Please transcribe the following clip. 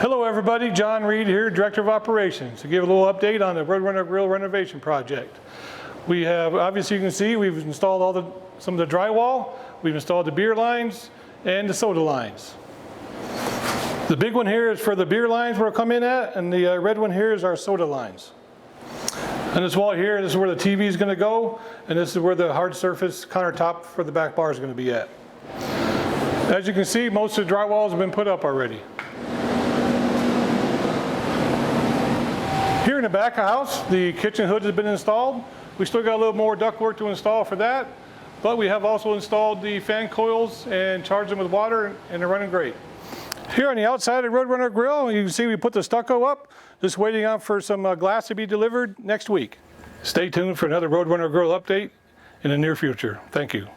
Hello everybody, John Reed here, Director of Operations, to give a little update on the RoadRunner grill renovation project. We have, obviously you can see, we've installed some of the drywall, we've installed the beer lines and the soda lines. The big one here is for the beer lines we'll come in at, and the red one here is our soda lines. And this wall here, this is where the TV is going to go, and this is where the hard surface countertop for the back bar is going to be at. As you can see, most of the drywalls have been put up already. Here in the back of the house, the kitchen hood has been installed. We still got a little more ductwork to install for that, but we have also installed the fan coils and charged them with water, and they're running great. Here on the outside of the RoadRunner grill, you can see we put the stucco up, just waiting on for some glass to be delivered next week. Stay tuned for another RoadRunner grill update in the near future. Thank you.